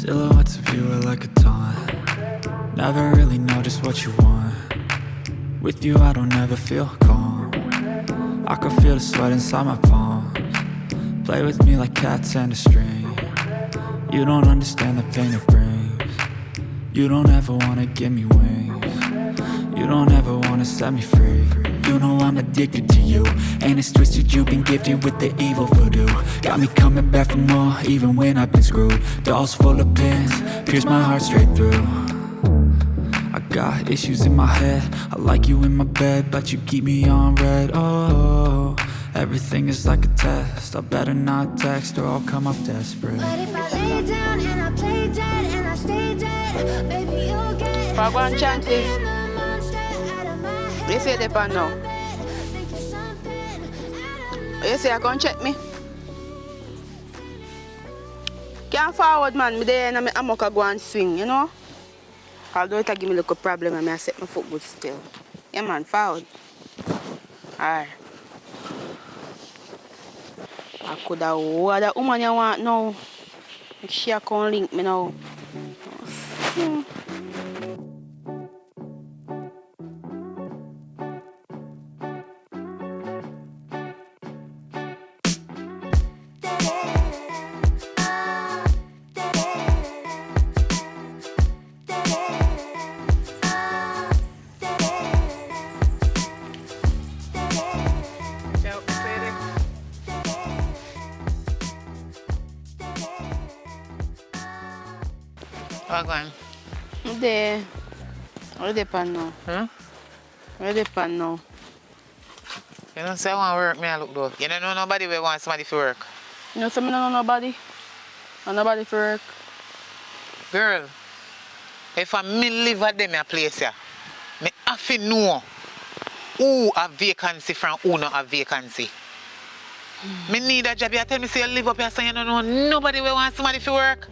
Silhouettes of you are like a taunt. Never really know just what you want. With you I don't ever feel calm. I can feel the sweat inside my palms. Play with me like cats and a string. You don't understand the pain it brings. You don't ever wanna give me wings. You don't ever wanna set me free. You know I'm addicted to you, and it's twisted, you've been gifted with the evil voodoo. Got me coming back for more, even when I've been screwed. Dolls full of pins, pierce my heart straight through. I got issues in my head, I like you in my bed, but you keep me on red. Oh, everything is like a test, I better not text or I'll come off desperate. But if I lay down and I play dead and I stay dead, baby you'll get Fagwan chances. You say they pan now. You say I can check me. Can't forward man, me there and I'm go and swing, you know? Although it give me a little problem and I set my foot good still. Yeah man, forward. Alright. I could have what a woman you want now. She can link me now. Wagwan. There. Where they pan now? Huh? Where they pan now? You don't say I want to work, me I look though. You don't know nobody who wants somebody to work. You know some know nobody? And nobody for work. Girl, if I live at them a place here, me have to know who a vacancy from who not a vacancy. Me need a job. You tell me say you live up here so you don't know nobody who wants somebody to work.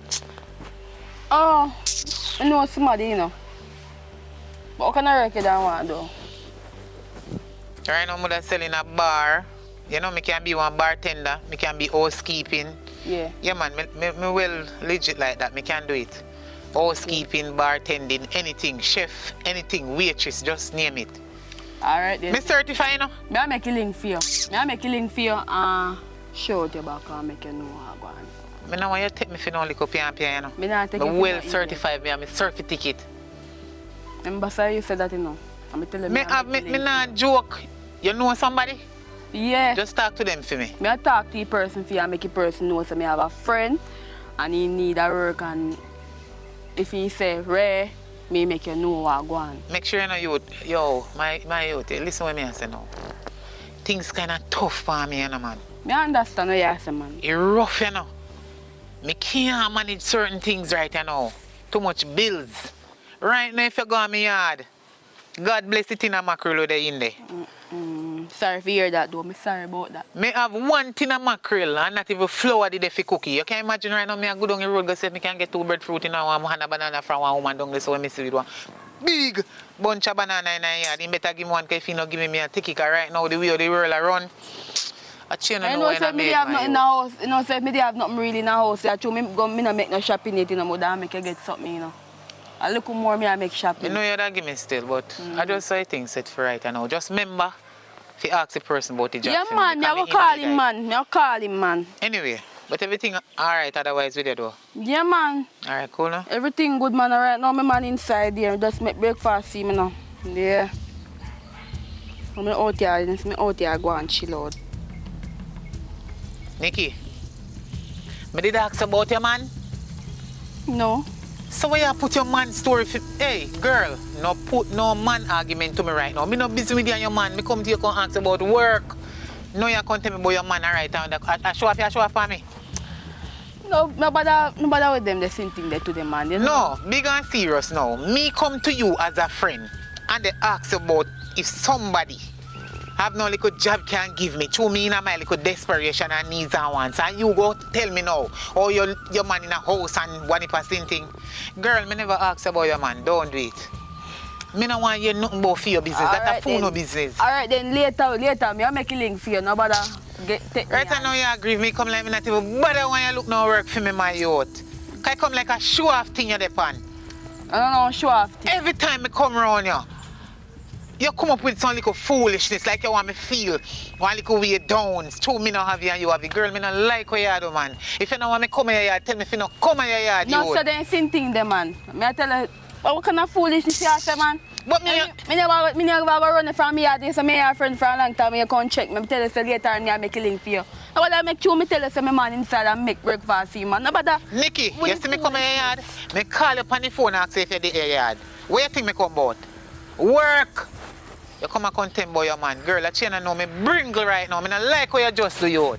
Oh, I know somebody, you know. But what kind of work you don't want to do? Right now, I'm selling a bar. You know, me can be one bartender. Me can be housekeeping. Yeah. Yeah, man. Me well legit like that. Me can do it. Housekeeping, bartending, anything. Chef, anything. Waitress, just name it. Alright then. Me certify, you know. Me I make a link for you. Me I make a link for you and show it you back and make you know how to go on. I don't want you to take me for no little piano, you know. Me not take But you for well nothing, certified, me have my certificate. Remember, sir, you said that, you know. I'm telling you. Me not joke. You know somebody? Yeah. Just talk to them for me. Me I talk to the person for you and make the person know so me have a friend and he need a work and if he say Ray, me make you know what go on. Make sure you know youth. Yo, my youth, listen what me say now. Things kinda tough for me, you know, man. Me understand what you say, man. It's rough, you know. Me can't manage certain things right now. Too much bills. Right now, if you go on my yard, God bless it in a mackerel there in there. Sorry for hear that though. Me sorry about that. Me have one tin of mackerel and not even flour did they fi cookie. You can imagine right now me I go down the road go say me can get 2 breadfruit in one hand of banana from one woman down there so when me see with one big bunch of banana in her yard. He better give me one if he not give me a ticket right now the way the world around. I know say me have nothing in the house. You know, say me have nothing really in the house. I me go me not make no shopping it in the mother make you get something, you know. A little more me I make shopping. You know you don't give me still, but I just say things set for right now. Just remember if you ask the person about the job. Yeah man, I will call him man. I call him man. Anyway, but everything alright otherwise with you though. Yeah man. Alright, cool now? Everything good man, right now my man inside there. Just make breakfast see me now. Yeah. I'm out here go and chill out. Nikki, me did ask about your man? No. So where you put your man story for? Hey, girl, no put no man argument to me right now. Me not busy with you and your man. Me come to you and ask about work. No, you can't tell me about your man right now. I show off for me. No bother with them. The same thing they to them man. You know? No, big and serious now. Me come to you as a friend and they ask about if somebody have no little job can give me. Through me in my little desperation and needs and wants. And you go tell me now, oh, your man in a house and 1% thing. Girl, me never ask about your man. Don't do it. Me don't want you nothing about for your business. All That's right a fool no business. Alright then, later, me I make a link for you. No bother take right me now you agree with me, come like me not even bother when you look no work for me, my youth. Can I come like a show-off thing you're there, pan? I don't know, show off. Every time I come around you, you come up with some little foolishness, like you want me feel one little way down. It's true, me not have you and you have you. Girl, me not like what you do, man. If you don't want me come in your yard, tell me if you not come in your yard, No, you so they ain't seen thing there, man. Me I tell her, what kind of foolishness you say, man? But me, Me never go run from me yard. So me have a friend for a long time. Me come check. Me tell her say later on I make a link for you. Now what I make you, me tell her say my man inside and make breakfast for you, man. No bother. Nikki, you see me come in your yard? Me call you on the phone and ask if you're in your yard. Where you think me come about? Work. You come and contempt about your man. Girl, I change know me bringle right now. Me not like what you just do, you.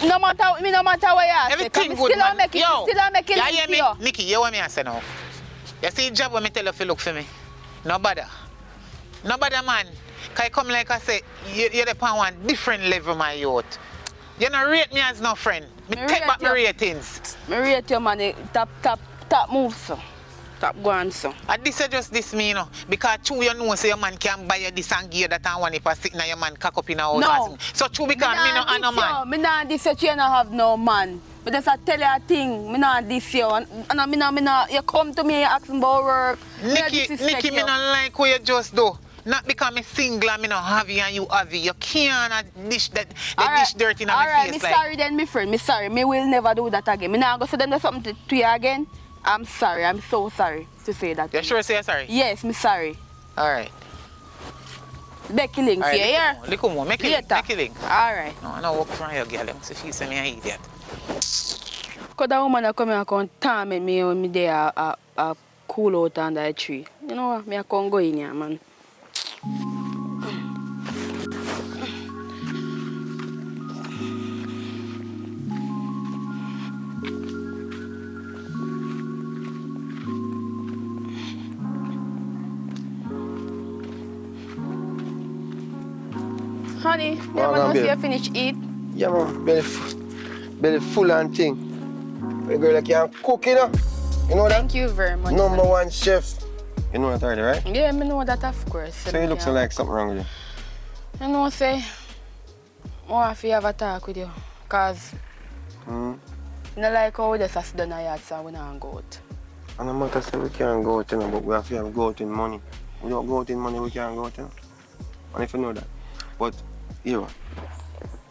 No matter what you say. Everything good, man. Yo, you hear me? Nikki, you what me I say now? You see the job when me tell you to look for me? No bother. No bother, man. Can you come like I say, you're the on one different level, my youth. You don't rate me as no friend. Me take back my ratings. Me rate your money. Top move, so. Top go on, so. And this is just this me, you know. Because true, you know, say your man can buy you this and give you that and one if I stick now your man cock up in a house. No. So true, because me no have no man. Me not this you don't have no man. But just I tell you a thing, me not this you. And me not, you come to me, you ask me about work. Nikki, me not like what you just do. Not because me single and me not have you and you have you. You can't dish that dish dirty in my face. Alright, me sorry then, my friend. Me sorry. Me will never do that again. Me not go say them do something to you again. I'm sorry. I'm so sorry to say that. You sure say you're sorry? Yes, me sorry. Alright. Becky link for you, yeah? Look more. Make a link. Alright. No, I don't work for your girl. So she say me an idiot. Because that woman that come here and torment me when me there cool out under a tree. You know what? Me I can't go in here, man. Honey, once you finish eat. Yeah, man, belly full and thing. A girl that can cook, you know? You know that? Thank you very much. Number one chef. You know that already, right? Yeah, I know that, of course. So you look so like something wrong with you. You know, say, I want to have a talk with you. Because I don't like how we just sit down in the yard so we don't go out. And no matter say we can't go out, you know, but we have to go out in money. Without go out in money, we can't go out, you know? And if you know that. But, you know,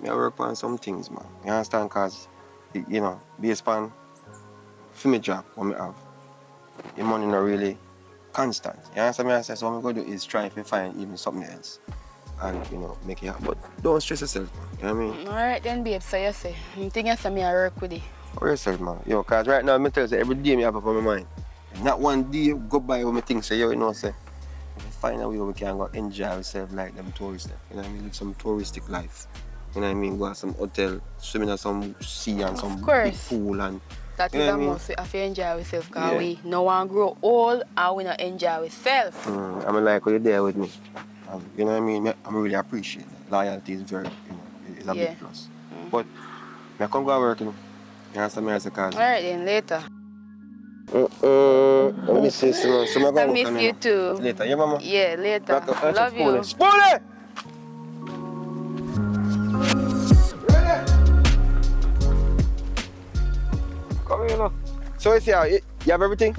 I work on some things, man. You understand? Because, you know, based on my job, what I have, the money not really constant. You understand me? I say, so what I'm going to do is try to find even something else and, you know, make it happen. But don't stress yourself, man. You know what I mean? All right, then, babe. So you say, you think you say me I work with you? Worry yourself, man. Yo, because right now, I tell you, every day I have up on my mind. Not one day go by when I think, say, yo, you know, say, if we find a way we can go enjoy ourselves like them tourists. You know what I mean? Live some touristic life. You know what I mean? Go to some hotel, swim in some sea and some big pool and... That is a must. We have to enjoy ourselves because we no one grow old and we not enjoy ourselves. I mean, like, you're there with me. You know what I mean? I really appreciate it. Loyalty is very, you know, it's a big plus. But I come go to work, you know. You understand me as a cause? All right, then, later. I miss you, so I miss you too. Later, yeah, mama? Yeah, later. Love you. Spoolie! Come here, now. So, you have everything?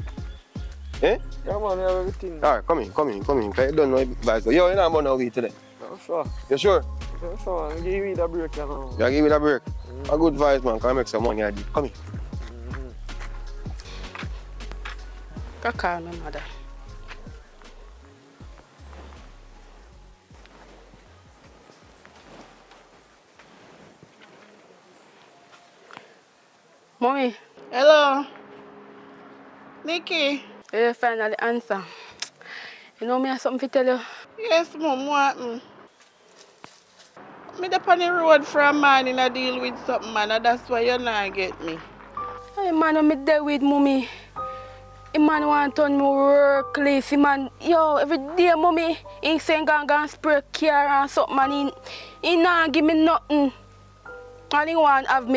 Eh? Yeah, man, I have everything. All right, come in. Because you don't know if yo, you're not going to weed today. Yeah, sure. You sure? Yeah, sure, man. Give me the break, you know. Yeah, give me that break. A good vibes, man. Can I make some money? Come here. Go call my mother. Mommy. Hello. Nikki. You finally answer. You know me have something to tell you? Yes, Mom, what happened? Me dey on the road from morning I deal with something, man, and that's why you not get me. Hey, man, I'm there with mommy. The man want to turn me workless. Man, yo, every day, mommy, he saying go spray car and something, man. He not give me nothing. And he want have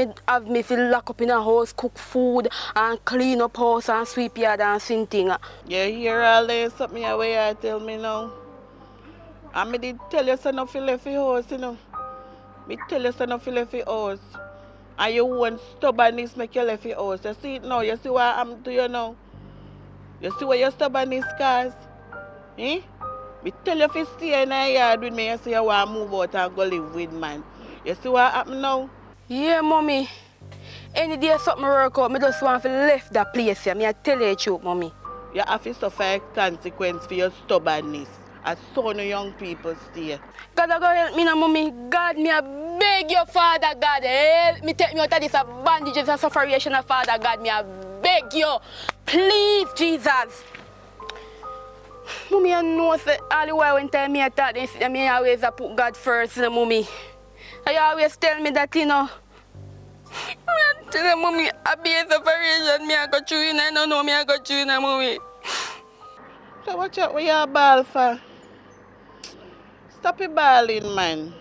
me feel lock up in a house, cook food, and clean up house and sweep yard and sing thing. You hear all this something away you tell me now. And me did tell you so no feel left the house, you know. Me tell you so no feel left the house. And your own stubbornness make you left your house. You see it now? You see what happened to you now? You see what your stubbornness cause? Eh? Me tell you if you stay in the yard with me, you say you want to move out and go live with man. You see what happened now? Yeah, mommy. Any day something work out, me just want to left that place here. Me I tell you the truth, mommy. You have to suffer a consequence for your stubbornness. As some young people stay. God, go help me now, mommy. God, me I beg you, Father God, help me take me out of this bandages and sufferation, Father God. Me I beg you. Please, Jesus. Mommy, I know that all the while when time me I thought this, me always put God first, you know, mommy. You always tell me that, you know. I tell you, mommy, I be a separation, me I go through, and I don't know me I go through, mommy. So watch out what you ball for. Stop your balling, man.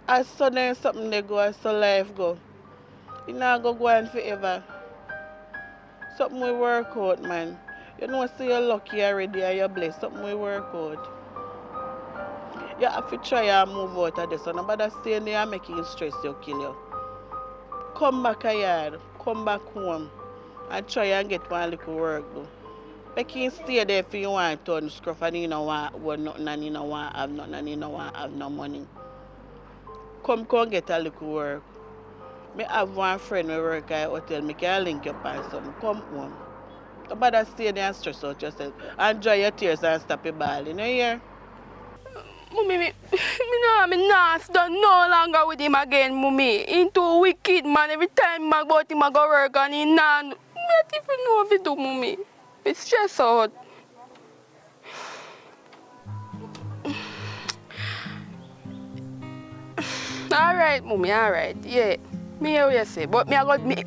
As so there's something they go, as so life go. You not go on forever. Something will work out, man. You know, so you're lucky already and you're blessed. Something will work out. You have to try and move out of this. Nobody staying there and making you stress, you'll kill you. Come back a yard, come back home, and try and get one little work, though. Make you stay there if you want to turn scruff and you don't want nothing and you don't want have nothing and you don't want have no money. Come get a little work. Me have one friend who work at a hotel, me can link you on something. Come home. Don't bother stay there and stress out yourself. And dry your tears and stop your ball, you know here? Mommy, me not done no longer with him again, mommy. He too wicked, man. Every time I go out, him I go work and he not. I don't even know what to do, mommy. It's stress out. Alright, mommy, alright. Yeah. Me hear what you say. But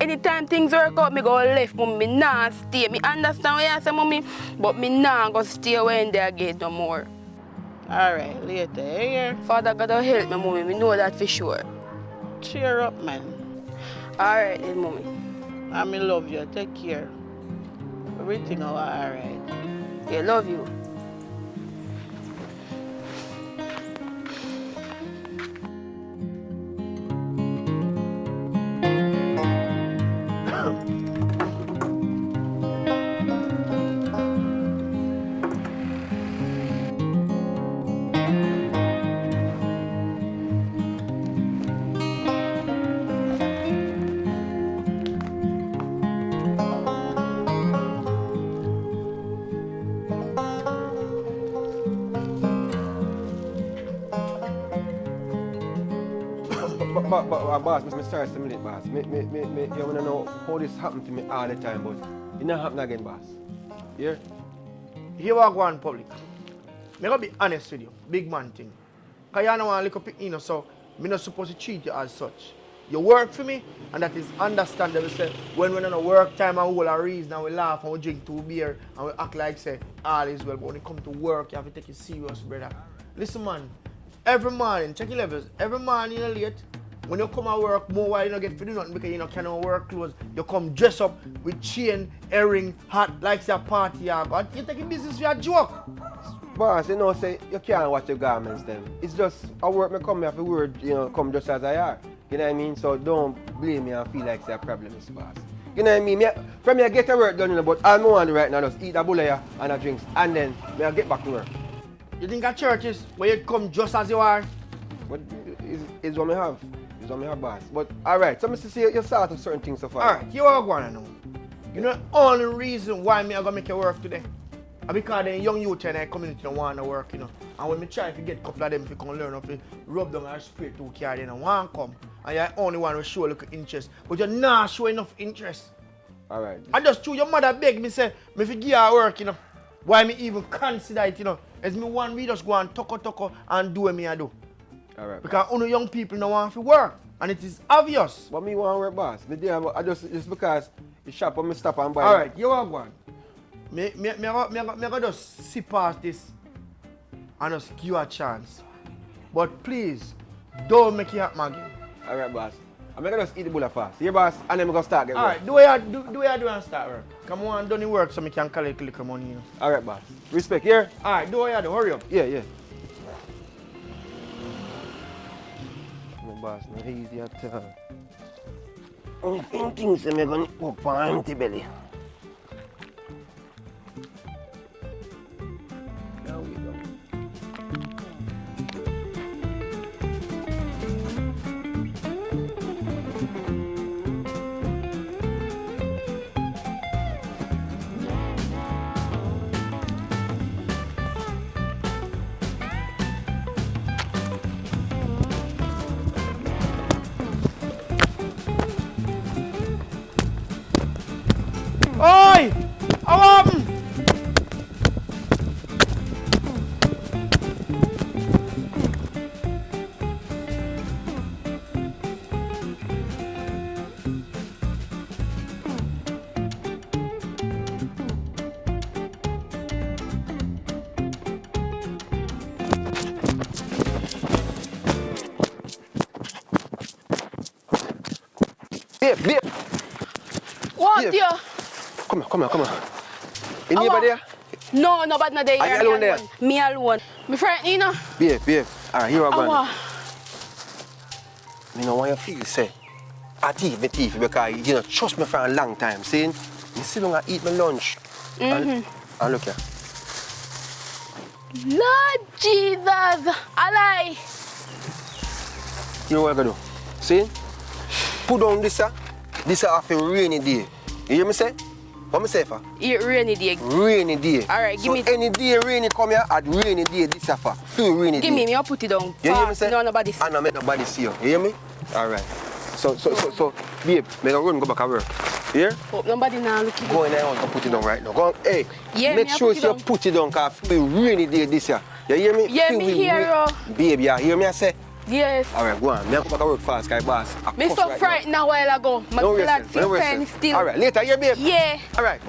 anytime things work out, me go left, mommy. Me not stay. Me understand what you say, mommy. But me not go stay when they again no more. Alright, later, here. Father God will help me, mommy. Me know that for sure. Cheer up, man. Alright then, mommy. I me love you. Take care. Everything alright. Yeah, love you. But boss, I'm sorry to minute, boss. You wanna know how this happened to me all the time, but it not happen again, boss. Yeah? Here we go on public. I'm going to be honest with you. Big man thing. Because you don't want to look up, you know, so I'm not supposed to treat you as such. You work for me, and that is understandable. Say, when we're on work time and we all reason and we laugh and we drink 2 beer and we act like say all is well. But when it comes to work, you have to take it serious, brother. Listen, man. Every morning, check your levels. Every morning you're late. When you come and work more while you don't get to do nothing because you cannot work clothes, you come dress up with chain, earring, hat, like say a party you got. You take your business for a joke. Boss, you know, say you can't watch your garments then. It's just a work me come here for word, you know, come just as I are. You know what I mean? So don't blame me and feel like it's a problem, Mr. Boss. You know what I mean? From here, get the work done, you know, but all I want to do right now is eat a bowl of and a drinks, and then I'll get back to work. You think at churches where you come just as you are? But it's what I have. It's what I have, boss. But alright, so Mr. See you start of certain things so far. Alright, you are going to know. You know the only reason why me I gonna make you work today? Because the young youth in the community don't want to work, you know. And when me try to get a couple of them if you can learn how to rub them and spray 2 car, they don't want to come. And you're the only one who show a little interest. But you're not showing enough interest. Alright. I just threw your mother beg me say, me if you give her work, you know. Why me even consider it, you know. As me one we just go and toko and do what me I do. Alright. Because only young people don't want to work. And it is obvious. But me want to work, boss. I just because the shop when me stop and buy. Alright, you are going. Me just see past this and just give you a chance. But please, don't make it happen again. Alright, boss. I'm gonna just eat the bulla fast. Here, boss, and then I'm gonna start getting Alright, do what you do and start work. Come on, do the work so I can collect a little money. You know. Alright, boss. Respect, here? Alright, do what you do. Hurry up. Yeah. boss. No easy at all. Things I'm gonna go on empty belly. There we go. Oi! Babe! What, Yes. yo? Come here. Anybody there? No, nobody not there. Are you alone there? Me alone. Me friend, you know. Babe. Alright, here I go. Awa. Me know what you feel, say. I thief because you know trust me for a long time. Saying, me sit down and eat my lunch. And look here. Lord Jesus. I lie. You know what I gotta do? See? Put down this after rainy day. You hear me say? What me say for? It rainy day. Rainy day. Alright, give me. Any day rainy come here at rainy day this for. Feel rainy Give day. me, I'll put it down. You hear me say? No, nobody see. I don't make nobody see you. You hear me? Alright. So, babe, make a run go back at work. Here? Hope nobody now look at Go in there and put it down right now. Go on, hey. Yeah, make me a sure put it you down. put it down because feel rainy day this year. You hear me? Yeah, Feel me we hear you. Babe, you hear me I say? Yes. Alright, go on. Me go back at work fast, guy boss. Me so frightened a while ago. My No glad rest, to no pen rest. still. Alright, later, yeah, babe? Yeah. Alright.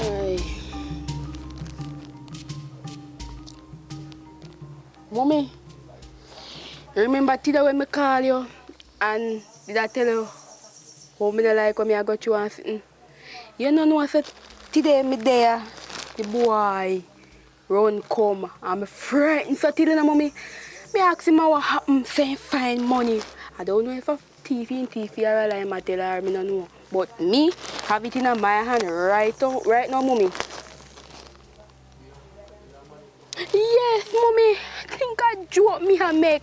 Ay. Mommy, remember today when I call you and did I tell you how me like when I got you and sitting? You know I said today me there, the boy run come and me frightened so today mommy. Me ask him what happened, saying find money. I don't know if a thief or a lie I tell her, I don't know. But me have it in my hand right now, mommy. Yes, mommy. Think I joke me and make.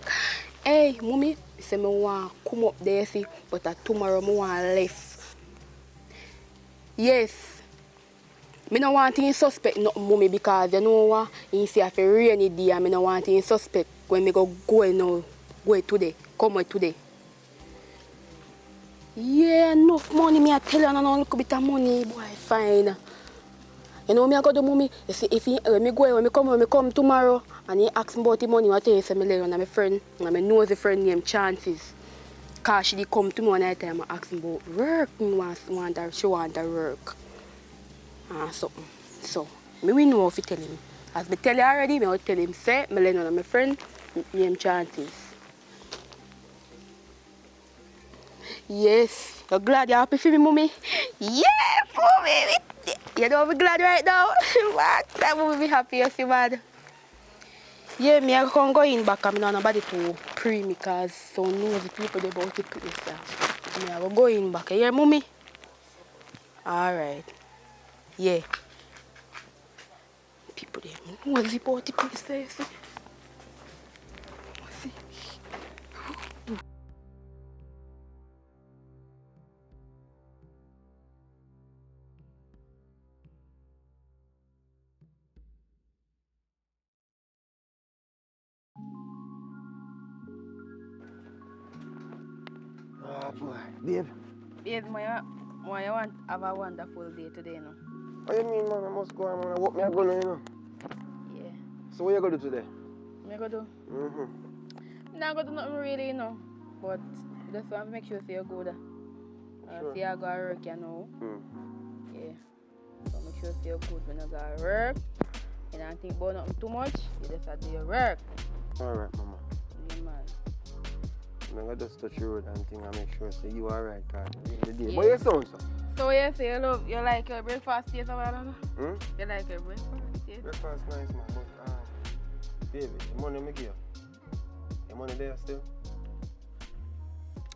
Hey, mommy, say me want come up there, see, but tomorrow me want left. Yes. Me no want to suspect nothing, mommy, because you know what? You see, if a rainy day, I no want to suspect when me go now, go today, come out today. Yeah, enough money, me I tell you, I don't look a bit of money, boy, fine. You know me I go do mommy, you see, if he, when me come tomorrow, and he ask me about the money, I tell you, say me lay on my friend, and my nosy friend named Chances. Because she did come to me one night time, I ask him about work, she want her work. Something. So, me we know if you tell him. As me tell you already, me will tell him, say, me lay on my friend named Chances. Yes, you're glad you're happy for me, mommy? Yeah, mommy! You know I'm glad right now. That will be happy, you see, man. Yeah, me I can go in back. I'm not nobody to pre me because so nosy people they about the place. Me I will go in back. You hear, mommy? Alright. Yeah. People they nosy about the place. See? See? Oh boy, babe. Babe, why you want have a wonderful day today, no? What you mean, man? I must go on, man. I walk me a gun, you know. Yeah. So what you gonna do today? Me go do? Mm-hmm. Not go do nothing really, you know. But just want to make sure you're good. Sure. See you go to work, you know. Yeah. So make sure you're good when you go to work. You don't think about nothing too much. You just have to do your work. Alright, mama. Yeah, man. I'm gonna just touch your road and thing and make sure say you alright, cause the day. Yeah. But you sound so. So you say you like your breakfast taste or whatever? Hmm? You like your breakfast taste? Breakfast nice, man, but baby, the money me give you. Your money there still?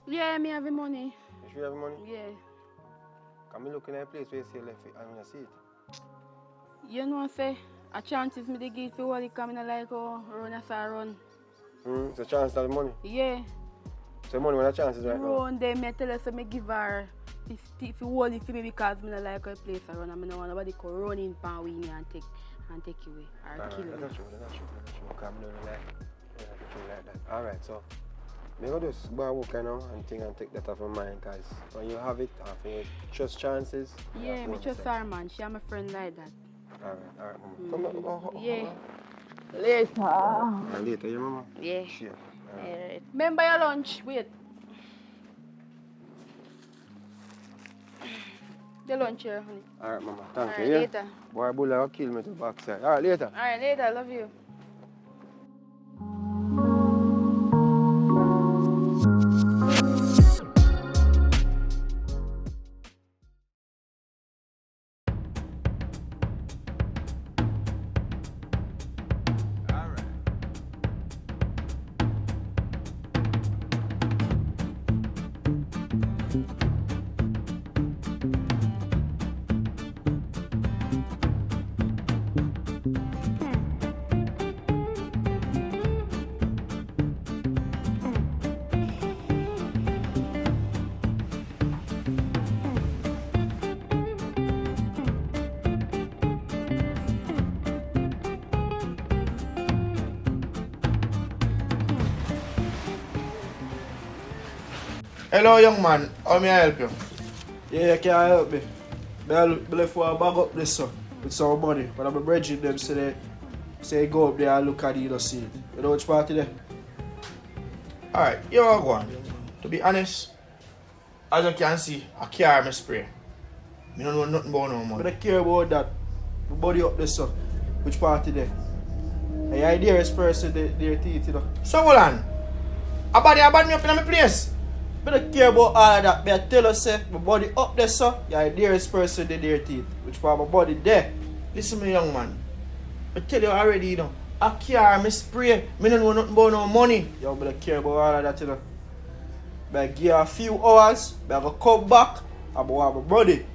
Yeah, me have the money. You sure you have the money? Yeah. Can me looking at a place where you say left it and you see it? You know say a chances me they give to what it come in like run as I run. It's a chance to have the money. Yeah. So the money when a chance is right now. Run there me tell her so me give her if you hold it for me because me not like her place I run and me don't want nobody go run in pan with me and take you away or kill me. That's not true. Because I don't like that. Alright, so me go just go and work now and think and take that off my mind because when you have it, after you trust chances. Yeah, me trust her man. She am a friend like that. Alright, mama. Come on. Yeah. Later. Later, your mama? Yeah. Sure. Alright. Remember your lunch. Wait. The lunch here, honey. Alright, mama. Thank Alright, you. Yeah? later. Boy, bully will kill me to the backside. Alright, later. Alright, later. I love you. Hello, young man. How may I help you? Yeah, you can help me. I left for a bag up this with some money. But I'm bridging them so they say go up there and look at it and see it. You know which party there? Alright, you are going. To be honest, as you can see, I carry my spray. I don't know nothing about no money. But I care about that. My body up this which party there? The idea is person their teeth, you know. So hold on. A body me up in my place. But I don't care about all of that. But I tell you, say, my body up there, sir. You're the dearest person in their teeth. Which part of my body there. Listen me, young man. I tell you already, you know. I care, me spray. I don't know nothing about no money. Yo, but I care about all of that, you know. But I give you a few hours. But I go come back. I'm going to have my body.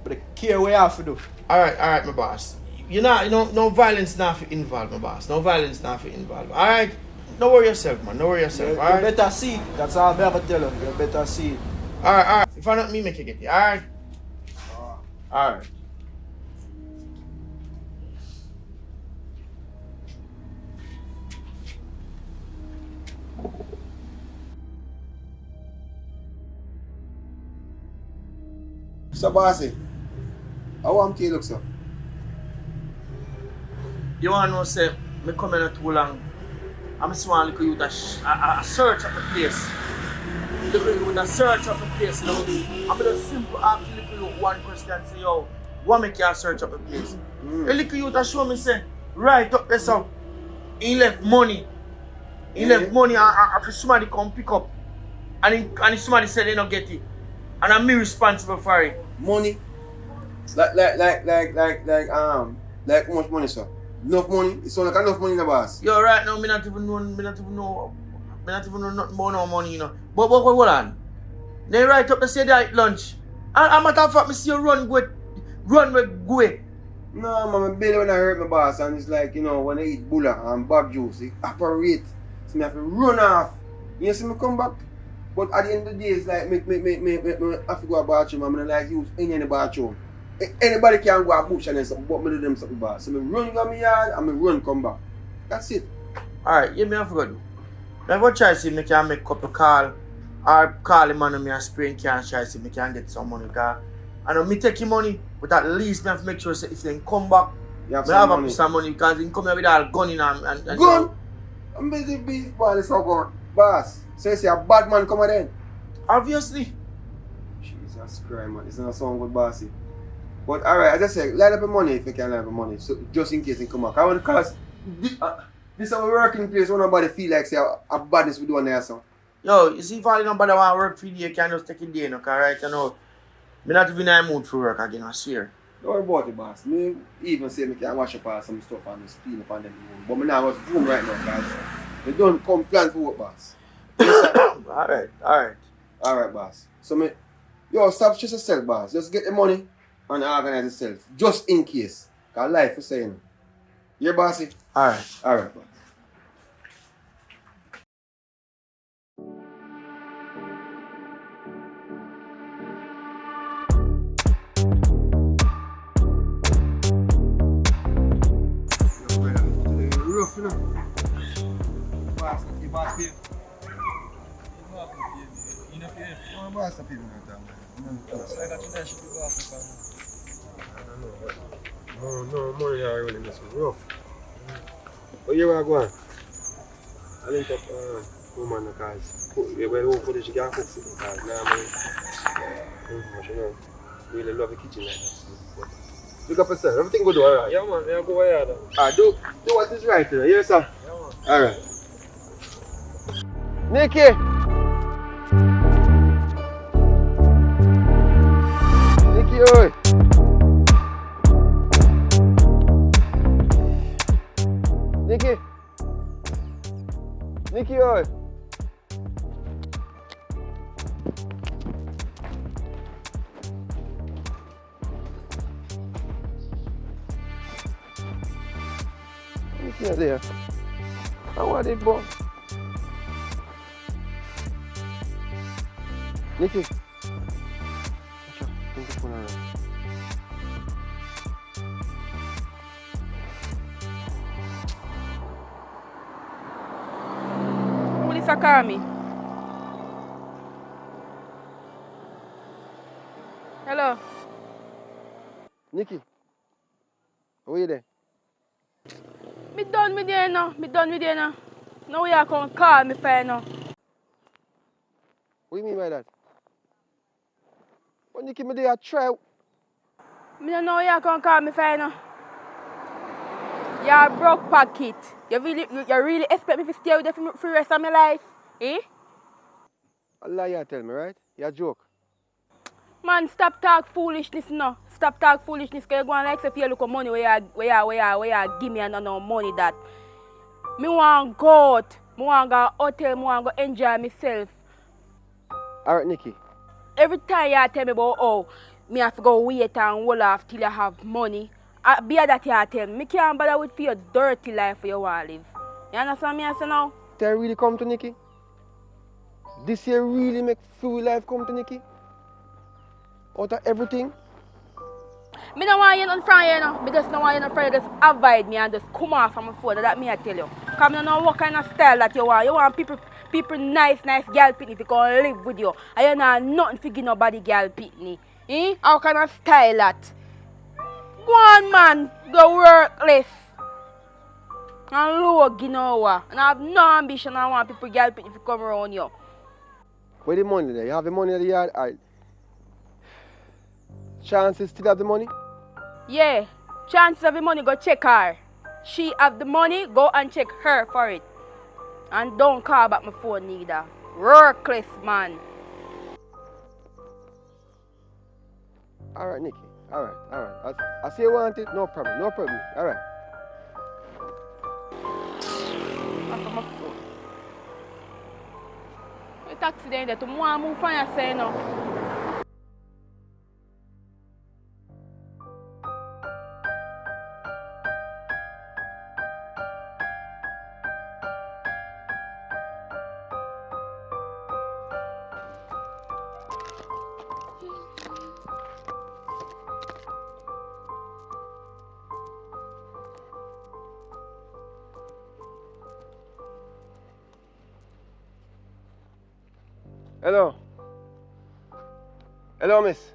But I care what you have to do. Alright, my boss. You know, no violence not involved, my boss. No violence not involved. Alright? Don't worry yourself, man. Don't worry yourself. You better see. That's all I'm going to tell you. You better see. Alright. If I not me, make you get it. Alright? Alright. So, bossy, how am I look, sir? You want to know, say, I come here not too long. I'm just want to look at a search of the place. Look at a search of the place, you know. I'm just simple ask you one question, say, yo, what make you search of the place? The little youth that show me, say, right up there, so, he left money. He left money after somebody come pick up. And somebody said they don't get it. And I'm me responsible for it. Money? Like how much money, sir? Enough money? It's not like enough money in the boss. Yo, right now, me not even know nothing about no money, you know. But hold on. They right up to say that at lunch. And matter of fact, me see you run with go. No, man, my belly when I hurt my boss, and it's like, you know, when I eat bulla and bag juice, it operate. So I have to run off. You see me come back? But at the end of the day, it's like, me have to go to the bathroom, and I don't like use any in the bathroom. Anybody can go and bush and then something, but me do them something bad. So I run go my yard and I run come back. That's it. Alright, yeah, me have to go do. I go try to see if I can make a couple call or call the man on me and spray and can try to see if I can get some money. Because I know me take your money, but at least I have to make sure that if they come back, You have I have some some money because they come here with all gun in and gun? I'm busy beef ball is so good. Boss, so you see a bad man come then? Obviously. Jesus Christ, man. It's not sound good, bossy. But alright, I just say, line up the money if you can line up the money. So just in case they come back. I want to cause this is a working place where nobody feel like say a badness we do on there, so. Yo, you see if all nobody want to work for you, you can just take it day, you know, cause right now, I'm not even in the mood for work again, I swear. Don't worry about it, boss. Me even say me can wash up some stuff and just clean up on them room. But me now was boom right now, guys. They don't come plan for work, boss. Alright. Alright, boss. So me, yo, stop stress yourself, boss. Just get the money and organize yourself. Just in case. Cause life is saying. Yeah, bossy? Alright. Alright, boss. Rough, you know. Boss, you boss pay. No, boss pay me no time, man. No, money are really mess with rough. But you are going. I link up woman because when home footage you can cook food because now you know, really love the kitchen like that. But look up yourself, everything good alright. Yeah man, yeah go ahead. Do what is right, you know. Yes sir. Yeah, alright. Nikki! Nikki, oi! Nikki! Nikki, oi! Nikki, are there? How are they, boy? Nikki! Watch out, bring the phone around. Police are call me. Hello. Nikki, how are you there? Me done with you now. Now you come call me for now. What do you mean by that? What Nikki, me there try. Me don't know you come call me for now. You're a broke pocket. You really expect me to stay with you for the rest of my life? Eh? A lie you tell me, right? You a joke. Man, stop talk foolishness now. Stop talk foolishness because you go on like say if you look at money where you give me and no money that. Me want go out. Me want go hotel. Me want go enjoy myself. Alright, Nikki. Every time you tell me about oh, me have to go wait and hold off till you have money. Be that you tell me. Me can't bother with for your dirty life you want to live. You understand me I say now? Did I really come to Nikki? This year really make full life come to Nikki? Out of everything? Me don't want you nothing from you now. Me just don't want you nothing from you. Just avoid me and just come off from my phone. That me I tell you. Because I don't know what kind of style that you want. You want people nice girl pitney if you can live with you. And you know nothing to give nobody girl pitney. Eh? How kind of style that? Go on man. Go workless. And low ginawa. And I have no ambition. I want people girl pitney if you come around you. Where the money there? You have the money in the yard? Alright. Chances still have the money? Yeah. Chances of the money, go check her. She have the money, go and check her for it. And don't call back my phone neither. Workless man. Alright, Nikki. Alright. I see you want it. No problem. Alright. That's my phone. The taxi there, to move from your say now. Hello, miss.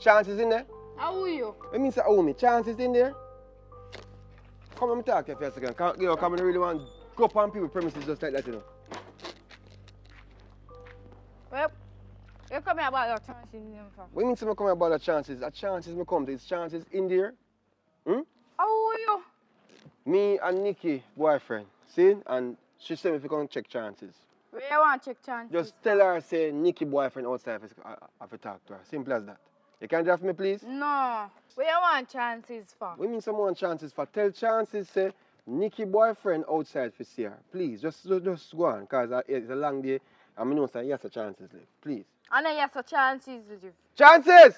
Chances in there? How are you? What means that me? Chances in there? Come let me talk to you for a second. Come, I really want to go up on people's premises just like that, you know. Well, you come here about your chances in them for. What means I come about the chances? The chances me come to, it's chances in there. How are you? Me and Nikki, boyfriend, see? And she said if you come check chances. Where you want to check chances? Just tell her, say, Nikki boyfriend outside have to talk to her. Simple as that. You can draft me, please? No. Where you want chances for? We mean someone chances for. Tell chances, say, Nikki boyfriend outside for see her. Please, just go on, because it's a long day. And I know say yes, a chances live. Please. I know yes, a chances live. Chances!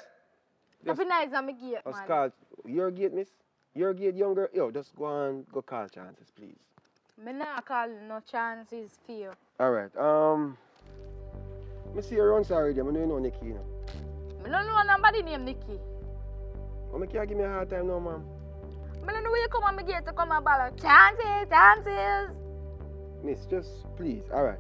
That'd be nice on my gate, Just man. call your gate, miss. Your gate, young girl. Yo, just go on, go call chances, please. Me not call no chances for you. Alright, me see you around already. I know you know Nikki, you know. Me don't know nobody named Nikki. Oh, me can't give me a hard time now, ma'am. Me don't know where you come on my gate to come and ball chances, chances. Miss, just please, alright.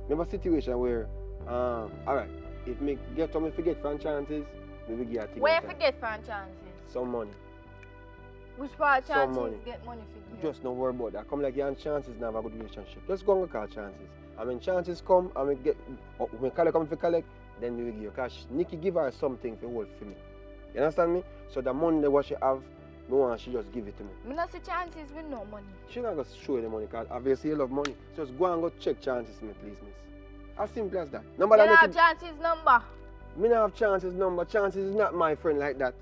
We have a situation where, alright, if me get to me forget from chances, we will get a thing. Where on you time. forget from chances? Some money. Which part Some chances money. get money for you? Just don't worry about that. Come like you and chances now have a good relationship. Just go and call chances. And when chances come and when collect come for collect, then we will give you cash. Nikki give her something to hold for me. You understand me? So the money that what she have, no one she just give it to me. Me not see chances with no money. She not gonna show you the money because obviously you love money. So just go and go check chances for me, please, miss. As simple as that. Number You that have Nikki, chances number. me not have chances number. Chances is not my friend like that.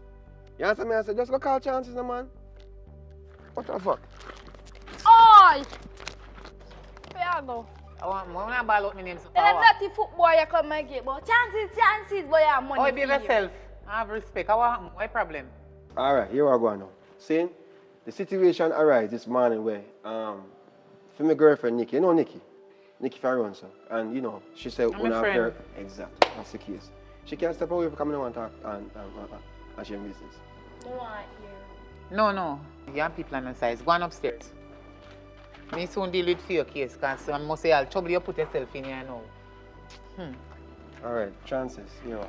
You understand me? I said just go call chances, no man. What the fuck? Oi! Where you go? I want to ball out my name. So Tell them dirty football you come and get, but chances, boy, you have money. Oh, for be you. yourself. I have respect. What problem? Alright, here we go now. See, the situation arises this morning where, for my girlfriend Nikki, you know Nikki? Nikki Farronson. And you know, she said I'm a friend. Exactly, that's the case. She can't step away from coming and talk and share business. No one here. No. You have people on the sides. Go on upstairs. Me soon deal with your case because I must say I'll trouble you put yourself in here now. Alright, chances, you know,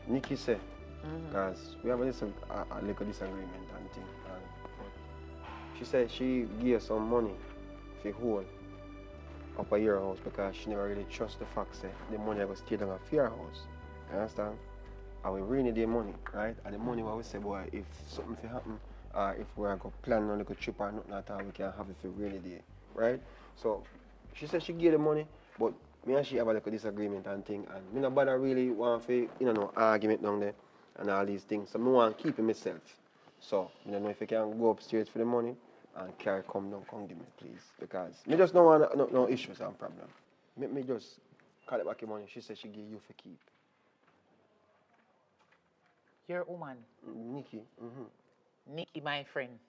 Nikki said, because we have a little disagreement and thing. But she said she gave some money for hold up a your house because she never really trust the fact that the money was stay down at your house. You understand? And we really need the money, right? And the money what we say, boy, if something fi happen, if we're going to plan on a little trip or nothing at all, we can have it for really day, right? So she said she gave the money, but me and she have a little disagreement and thing, and me not bother really want to, no argument down there and all these things. So I want to keep it myself. So I don't know if you can go upstairs for the money and carry come down, come give me, please. Because me just don't want no issues and problem. Me just call it back the money. She said she gave you for keep. You're a woman. Nikki. Nikki, my friend.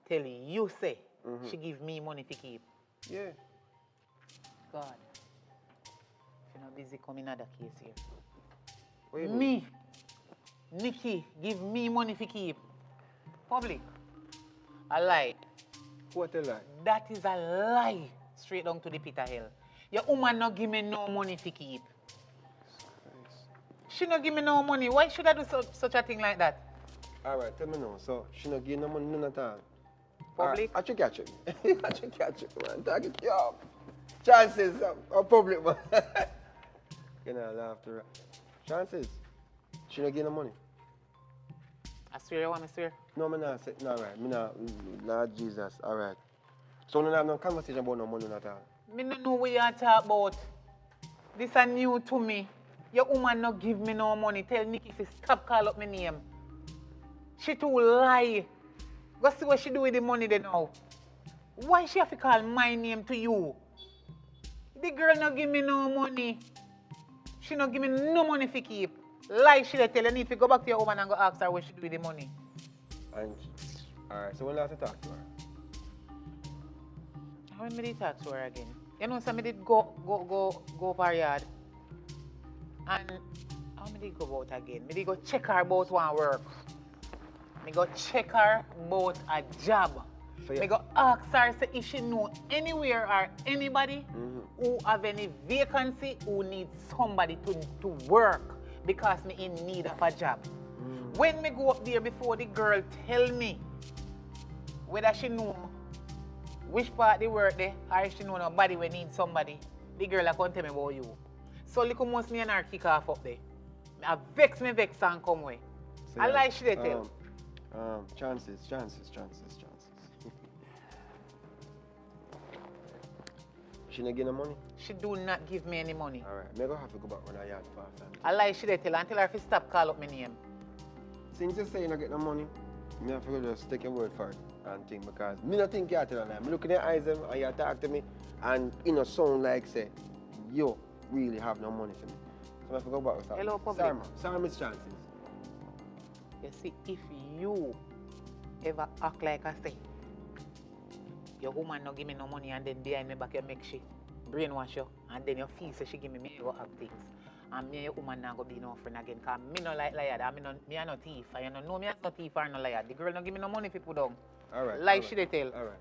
Tell you say she give me money to keep. Yeah. God. If you're not busy, come in another case here. What you mean? Me, Nikki, give me money to keep. Public. A lie. What a lie. That is a lie. Straight down to the pit of hell. Your woman not give me no money to keep. She not give me no money. Why should I do such a thing like that? Alright, tell me now. So she not give no money none at all. Public? I should catch it. I should catch it, man. Talk it, yo. Chances are public, man. You know, laugh to her. Chances. She not give no money. I swear, you want me to swear? No, me not say, no, right. Me not, Lord Jesus, alright. So we don't have no conversation about no money at all. Me no know what you are talking about. This is new to me. Your woman not give me no money. Tell Nikki to stop call up my name. She too lie. Go see what she do with the money then now. Why she have to call my name to you? The girl not give me no money. She not give me no money to keep. Lie she tell you need to go back to your woman and go ask her what she do with the money. And, alright, so when last you talk to her? How many did talk to her again? You know, some did go up her yard. And how many did go out again? Me did go check her about one work. Me go check her about a job. So, yeah. Me go ask her say if she know anywhere or anybody who have any vacancy who needs somebody to work because me in need of a job. When me go up there before the girl tell me whether she know which part they work there or if she know nobody we need somebody, the girl a come tell me about you. So little most me and her kick off up there. I vex and come away. So, I yeah, like she they tell. Chances. She not give no money? She do not give me any money. Alright, me go have to go back on her yard fast. I lie she dey tell her and tell her if you stop call up my name. Since you say you not get no money, me have to just take your word for it and think because me not think you tell her that. Me look in your eyes them and you talk to me and you know sound like say you really have no money for me. So I have to go back with her. Hello, public. Sorry, man. Sorry, Miss Chances. You see, if you ever act like I say, your woman no give me no money and then behind me back you make she brainwash you and then you feel say she give me go have things. And me and your woman not go be no friend again because me no like liar and me a no thief and you know me a no thief or no liar. The girl no give me no money if you put down. Alright. Like she dey tell. Alright.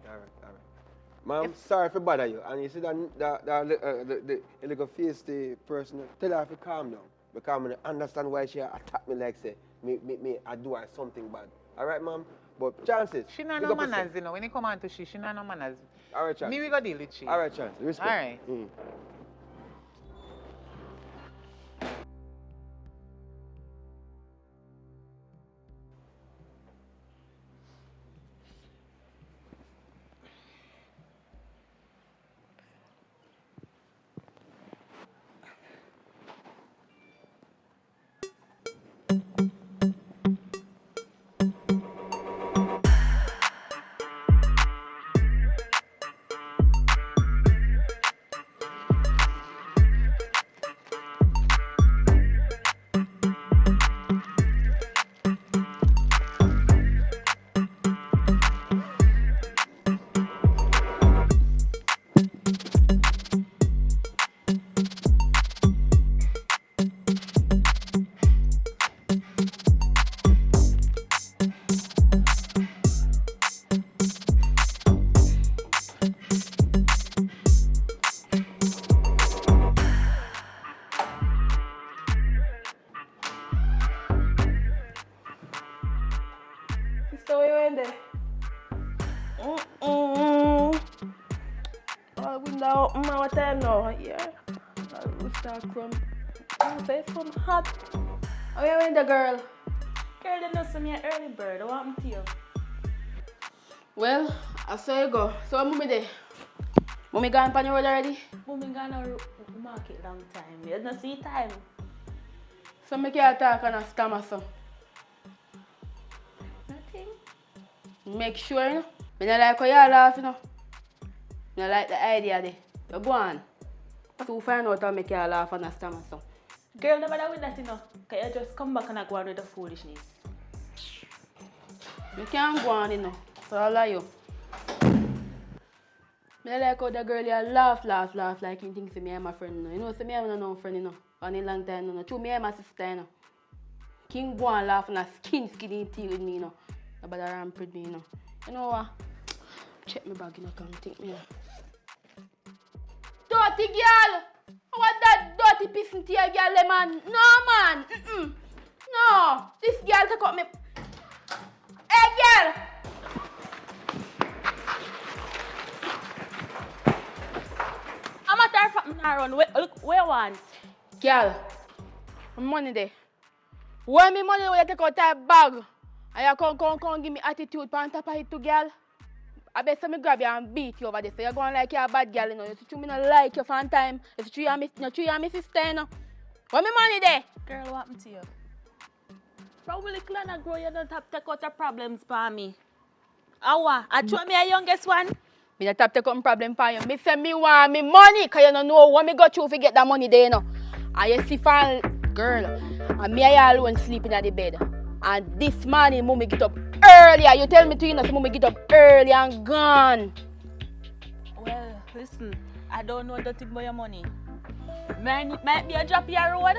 Ma'am, sorry for bother you. And you see the little face the person, tell her to calm down. Because I understand why she attack me like say, me I do her something bad. Alright, ma'am? But Chances. She not no manners, you know. When you come on to she not no manners. Alright, Chances. Me we go deal with she. Alright, Chances. Respect. Alright. Sister, where you in there? Oh, window open, what time now? Yeah. We start from. I say it's some hot. Oh, where you in there, girl? Girl, you know some me early bird. What happened to you? Well, I saw you go. So, mommy there. Mommy gone on the road already? Mommy gone to market long time. You don't see time. So, I can't talk on a scam or so. Nothing. Make sure, you know. I don't like how you laugh, you know. I don't like the idea there. You go on. So, find out how make you laugh on a scam or so. Girl, never with that, you know. Can you just come back and go on with the foolishness? You can't go on, you know. So, I'll lie you. I like how the girl you laugh like you think me and my friend, you know. You know, so me and no friend, you know. On a long time, you know. True, me and my sister, you know. King go and laugh and a skinny tea with me, you know. Nobody ramp with me, you know. You know what? Check my bag, you know, come take me. Dirty girl! What that dirty pissing tea girl, man? No, man! No! This girl take up me. Hey, girl! I'm a tired from around. Look, where one? Girl, my money there. When me money when you take out that bag and you come give me attitude on top of it too, girl. I bet some me grab you and beat you over there. So you're going like you're a bad girl, you know. You see me not like you for time. You see you and my sister, you know. Where me money there? Girl, what happened to you? From little and I grow, you don't have to take out the problems for me. Awa, I told me a youngest one. Me not have to come problem for you. Me say me want me money because you don't know what me go through to get that money there, you know. And you see for girl, and me I alone sleeping at the bed. And this morning, mommy get up earlier. You tell me to you know, so mommy get up early and gone. Well, listen, I don't know the thing about your money. Might be a drop your road,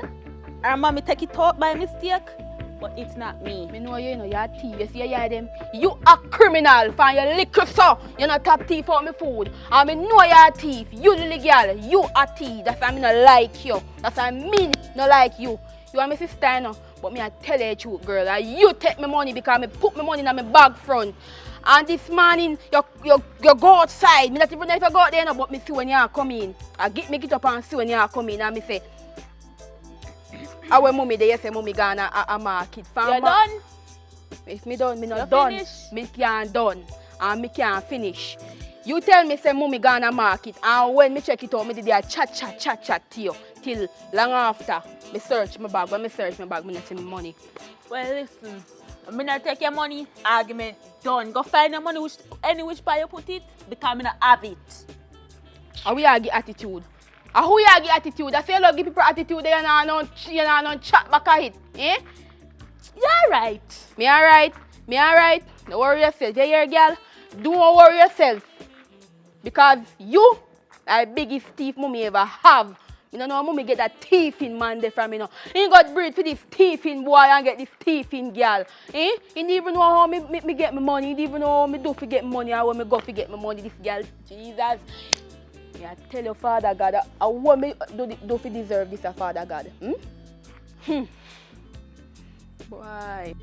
or mommy take it out by mistake, but it's not me. Me know you know, you're a thief. You see you hear them? You a criminal for your liquor, so you're not top thief out my food. And me know you're a thief. You little girl, you a thief. That's why I not like you. That's why I mean not like you. You are my sister, you know. But me I tell you the truth, girl. And you take my money because me put my money in my bag front. And this morning, you go outside. Me not even know if you go out there, no, but me see when you come in. I get up and see when you come in. And me say, our mommy there, you say mommy gonna a market. You done? If me done, me not You done. finish? Me can't done. And me can't finish. You tell me say mommy gonna market and when me check it out, me did a chat to you till long after me search my bag. When me search my bag, me not see my money. Well, listen. I'm not take your money. Argument done. Go find your money which part you put it because I'm not have it. And we argue attitude. And who you argue attitude? I say you love give people attitude, they are not chat back at it. Eh? You're right. Me alright. Don't worry yourself. You hear, girl? Don't worry yourself. Because you are the biggest thief mommy ever have. You don't know how mommy get that thiefing man there from me now. He got breed for this thiefing boy and get this thiefing girl. Eh? He didn't even know how me get my money. He didn't even know how me do for get money or when me go for get my money. This girl, Jesus. I tell your Father God, I want me do for deserve this, Father God. Boy.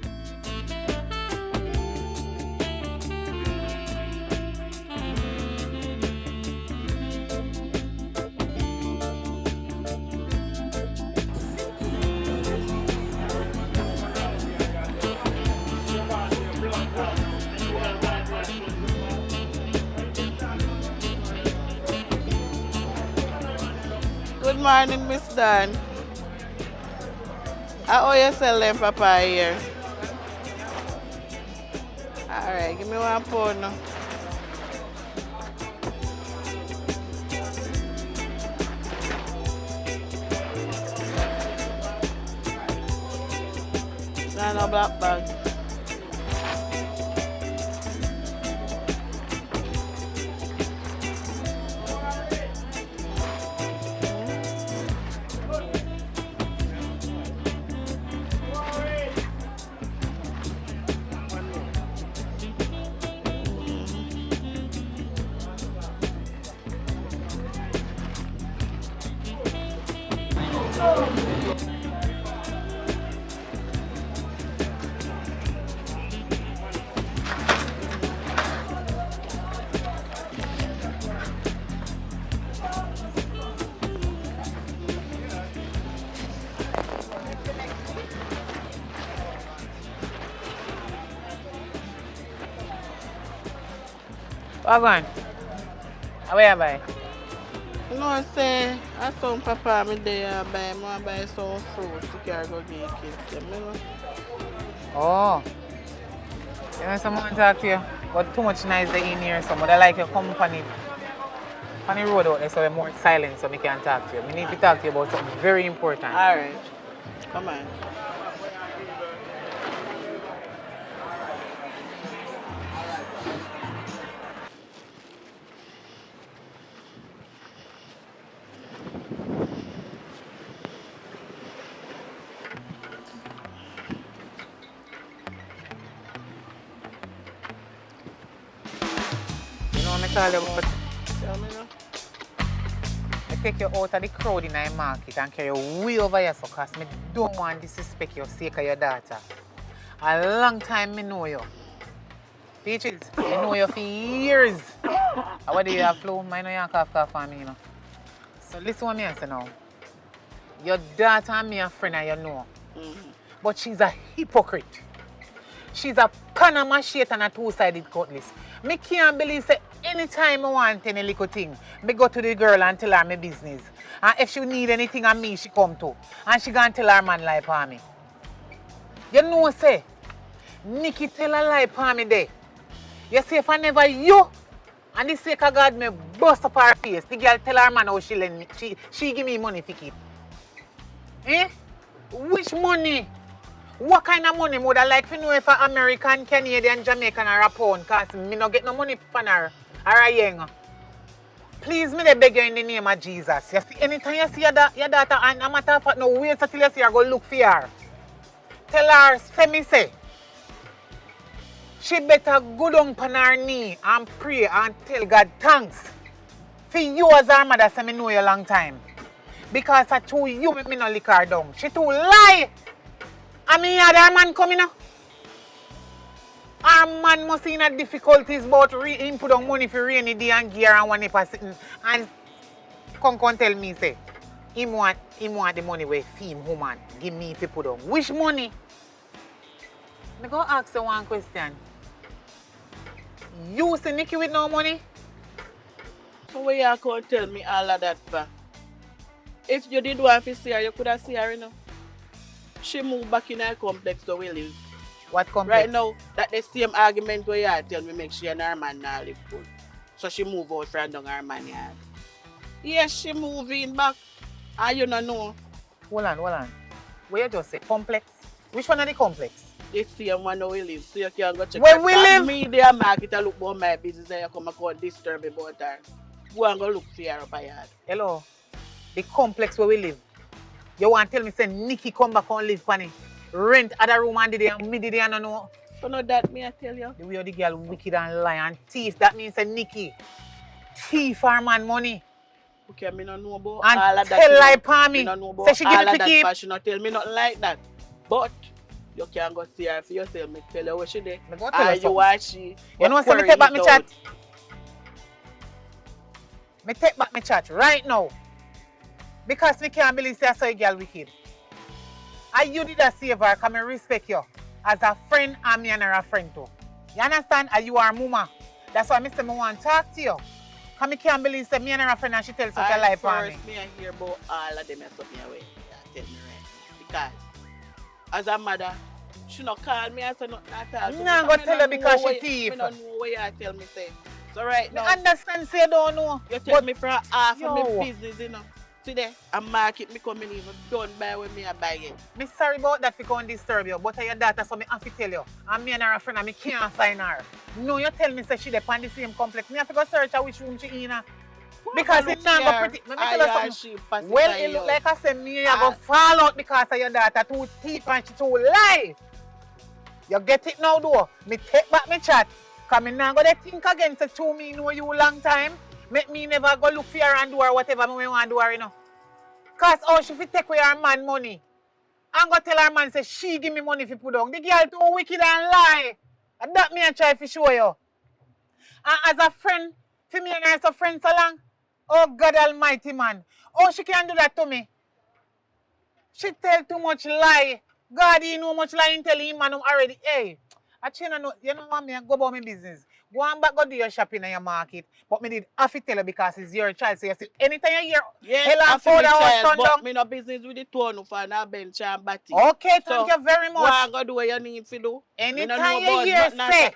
Good morning, Miss Dan. How you sell them papa here? Alright, give me 1 pound now. No black bag. What going? Where you buy? You know what I'm saying? I saw papa me there buy some fruit to carry go give kids them, you know? Oh. You know someone talk to you? But too much noise in here, so I like your company. On the road out there, so we're more silent so we can talk to you. We need to talk to you about something very important. Alright. Come on. You know what I'm talking about? Tell me now. I take you out of the crowd in the market and carry you way over here, so because I don't want to disrespect you sake of your daughter. A long time I know you. Peaches, I know you for years. What do you have flow? I know you have cough on me, you know. So listen what I say now. Your daughter and me are friends, you know. But she's a hypocrite. She's a Panama shade and a two-sided cutlass. Me can't believe that anytime I want any little thing, me go to the girl and tell her my business. And if she need anything on me, she come to. And she gonna tell her man lie for me. You know say, Nikki tell her lie for me there. You say if I never you, and the sake of God me bust up her face, the girl tell her man how she lend me, she give me money to keep. Eh? Which money? What kind of money would I like to know if an American, Canadian, Jamaican or a pound? Because me no get no money from her or a young. Please, me dey beg you in the name of Jesus. You see, anytime you see your daughter, and no matter of fact, no wait until you see her, go look for her. Tell her, say me say, she better go down on her knee and pray and tell God thanks. For you as her mother, say me know you a long time. Because I told you, me no lick her down. She too lie. I mean, her man coming now. Our man must be in difficulties about him put on money for rainy day and gear and one for sitting and come tell me say him want the money where him woman give me if he put on. Which money? I go ask you one question. You see Nikki with no money? So where you can't tell me all of that for? If you did want to see her, you could have seen her, you know. She moved back in her complex where we live. What complex? Right now, that the same argument where you tell me make she and her man now live good. So she move out from down her man yard. Yes, she moving back. And you don't know. Hold on. Where you just say complex? Which one are the complex? The same one where we live. So you can go check Where her. we And live? me there market and look about my business and you come and go disturb about her. Go and go look for her up her yard. Hello. The complex where we live. You want to tell me say Nikki come back and live on it? Rent other room and me did and know. So no that me I tell you. The way the girl wicked and lie and thief, that means say Nikki thief her man money. Okay, me don't know about And all of that. tell you know. lie pa me. Me don't know about Say she give all it of to keep. that, but she not tell me nothing like that. But you can go see her for yourself. Me tell her what she did. Me go tell her And you something. watch she. You know, say me take back my chat. Me take back my chat right now. Because me can't believe say I saw a girl wicked. And you did a save her, because I respect you. As a friend, and me and her a friend too. You understand? And you are mama. That's why I say I want to talk to you. Because I can't believe say me and her a friend and she tells such a lie for me. First, me I hear about all of them and something away. Yeah, tell me right now. Because as a mother, she not call me and say nothing at all. You not go tell her because she thief. Me don't know what you tell me say. So right Me now, understand say you don't know. you tell me for half Yo. of my business, you know. See there, a market me coming in, don't buy when me I buy it. Me sorry about that for going to disturb you, but your daughter, so me have to tell you. And me and her a friend and me can't find her. No, you tell me say she dey on the same complex. Me have to go search her which room she in. Because it's not go pretty. Me tell her something. Well, it look like I said me you go fall out because of your daughter too thief and she too lie. You get it now though. Me take back my chat. Because me not go to think again say to me know you long time. Make me never go look for her and do her whatever me want to do her, you know. Because how she fit take away her man money. And go tell her man say she give me money if you put down. The girl too wicked and lie. And that me I try to show you. And as a friend, for me and her as a friend so long. Oh God almighty man. Oh she can do that to me. She tell too much lie. God he know much lie tell him man already. Hey. I know, you know what me go about my business. Go on back, go do your shopping in your market. But me did have to tell you because it's your child. So you see, anytime you hear hell and powder or sun but down. me no business with the tone for now bench and batty. Okay, thank you very Go much. and go do what you need to do. Me no Anytime know you about hear nothing. say,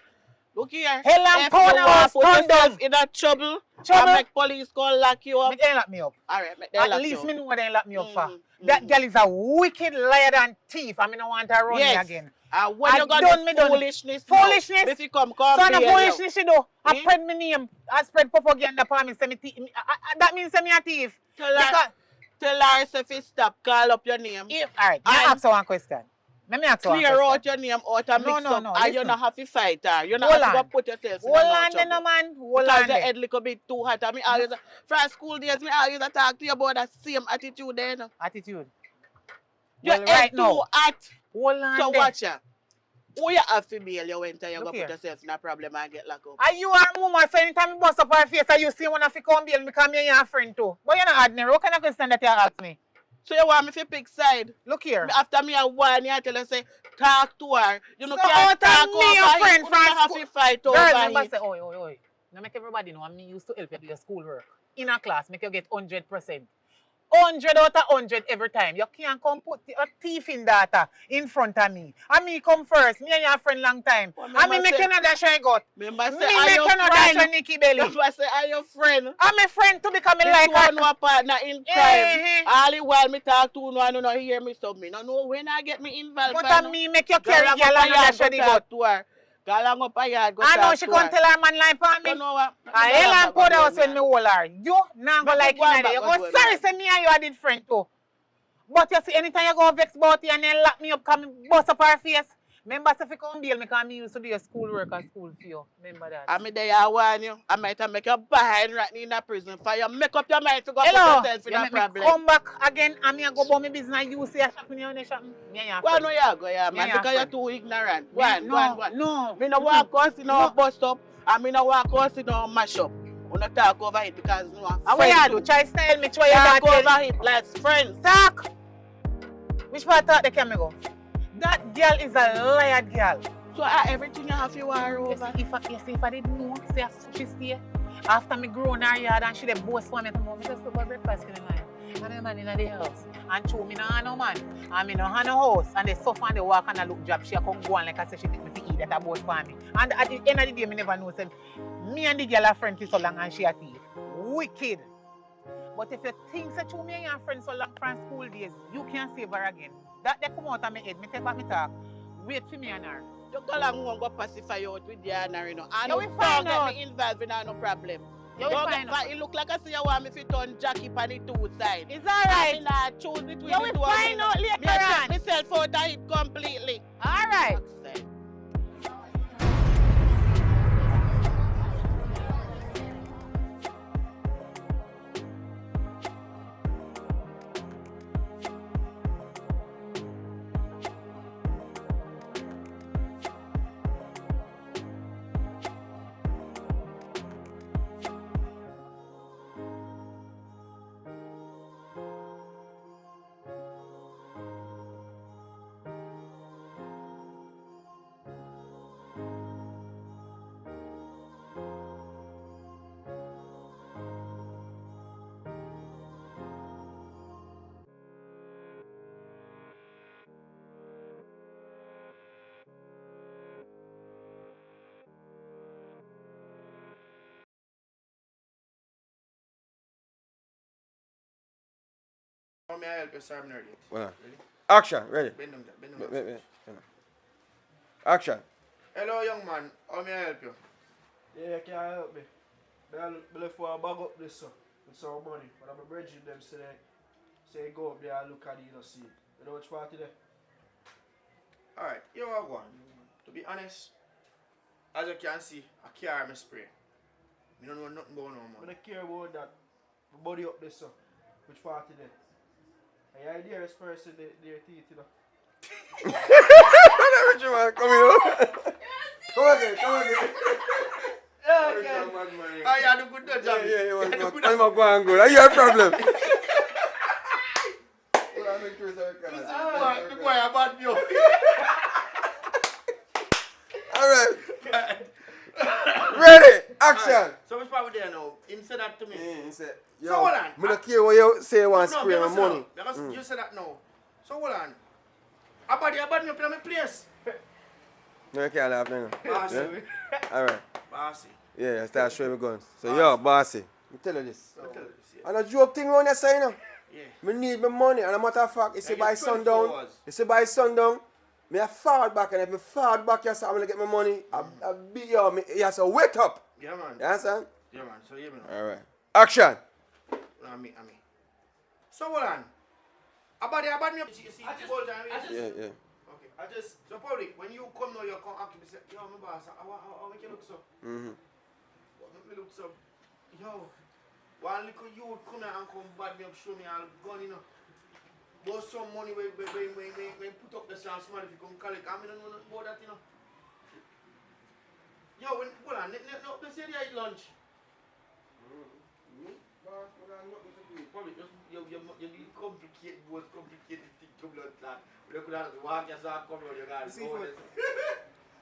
Look here. hell and If powder you or want to put sun yourself down. in a trouble, Trouble? and make police come lock you up. me they lock me up. Alright, make them At lock least you me up. know what they lock me up for. Mhm, That mhm. girl is a wicked liar and thief. I mean, I want her run me Yes. again. And when I you got done me the done. foolishness, Foolishness? If you come So bail no you. foolishness she do. I Eh? spread my name. I spread propaganda for me. Say me that means say me a thief. Tell her, Because tell her if you stop, call up your name. if, all right, me And ask you one question. Let me ask you one Clear question. out your name out and No, mix no, up. no, And you listen. not have to fight her. You not Hold have to on. go put yourself in Hold no on then, trouble. no man. Hold Because on your then. head little bit too hot. I mean, always, from school days, me always talk to you about that same attitude there. No? Attitude. Your Well, head right too now. hot. Hold on So then. watch ya. Who you have to bail you when you Look go here. put yourself in a problem and get locked up? Are you our mama? So anytime you bust up her face, you see one of you come bail me because me and your friend too. But you're not ordinary. What kind of question that you ask me? So you want me to pick side? Look here. After me a warn you, I tell her say, talk to her. You know, So can't out of talk me, your over friend it. You from don't have school- to fight Girl, over remember it. say, oi. Now make everybody know me used to help you do your schoolwork. In a class, make you get 100%. 100 out of 100 every time. You can't come put a thief in data in front of me. And me come first. Me and your friend long time. Well, And me remember make say- you know dash your gut. Remember Me say, are make your you know dash your friend? Nikki belly. Remember say, are your friend? I'm a friend too because me This like one her. no partner in crime. Eh. All the while me talk to no one no hear me so me no know when I get me involved. But I I know. me make you Girl, carry I go girl up and a yard, dash go your gut. talk to her. Girl, I go up a yard, go I know talk she to can't her. tell her man lie for me. You know what? I hell and powder house when me hold her. You now go But like go on him back, You go go do it, sorry man. say me and you are did friend too. But you see anytime you go vex about you and then lock me up come bust up her face. Remember if you come bail me because me used to do your schoolwork and school for you. Remember that. I mean, there I warn you. I might have make you behind right in a prison for you. Make up your mind to go Hello. put yourself in You a make me problem. come back again and me go about my business and you say a shopping you on shopping. Me and your Well, friend. no, you go, yeah, Me man, and your because you're friend. too ignorant. Go Me- on, go on, go on. No. Me no walk out in no No. bust up, and me no walk out in no mash up. We no talk over it because no one And what you do? Try style me try you talk not tell over it like friends. Talk! Which part talk they can me go? That girl is a liar girl. So everything you have to worry You over. see, if I didn't know, say she stay. After me grow in her yard and she dey boast for me to mom, just for breakfast in the man. And the man in the house. And true, me no have no man. And me no have no house. And they suffer and they walk and they look job. She come go on like I say she take me to eat that about for me. And at the end of the day, me never know say me and the girl are friends for so long and she a thief. Wicked. But if you think that you me and your friends so long from school days, you can't save her again. That they come out of my head. Me take back me talk. Wait for me and her. You go along and go pacify you out with the honor, you know. And You you will don't find get out. me involved in no problem. You will Don't find get out. it look like I see you want me to turn Jackie on the two sides. It's alright. I mean, I choose between You the will two of find them. out later Me I on. check myself out of it completely. Alright. Accept. How may I help you, sir? I'm ready. Well, Ready? action, ready. Bend them, bend them. Wait. Action. Hello, young man. How may I help you? Yeah, can I help me? Before I bag up this, with some money. But I'm a bridging them say go up there and look at it, you see. You know which party there? Alright, here I go. To be honest, as you can see, I carry my spray. I don't know nothing going on, man. I don't care about that. Body up this, which party there? The idea is person their teeth, you know. Rich man, come here. Come again. Yeah, okay. Oh, you had a good job. Yeah, I'm a go and go. Are you a problem? The boy about you. Alright. Ready, action. So which part we there now? Him say that to me. He said, yo, So hold on. I don't care what you say, you want to No, spray my because money. Because you said that now. So hold on. About me up in my place. No, you can't laugh now. Bossy. Yeah? Alright. Bossy. Yeah, start showing me guns. So, yo, bossy, I tell you this. So, And a joke thing around your side, you know. yeah. Me need my money, and a matter of fact, you see Yeah, by you 24 sundown, hours. me a fall back, and if me fall back, you say I'm gonna get my money, I beat you, you say wake up. Yeah, man. You understand? Yeah, man. So hear me now. Alright. Action. I mean. So hold on. About me up. You see, Yeah. Okay. So public, when you come now, you come up to me say, yo, my boss, I make you look so. Mm-hmm. What make me look so? Yo, one little youth come here and come bad me up, show me all gun, you know. But some money when put up the chance money if you come collect, I don't know nothing about that, you know. Yo, hold on, no, they say they eat lunch. Probably just you need complicated thing to blood clot. You could have walk yourself, come on, you got it.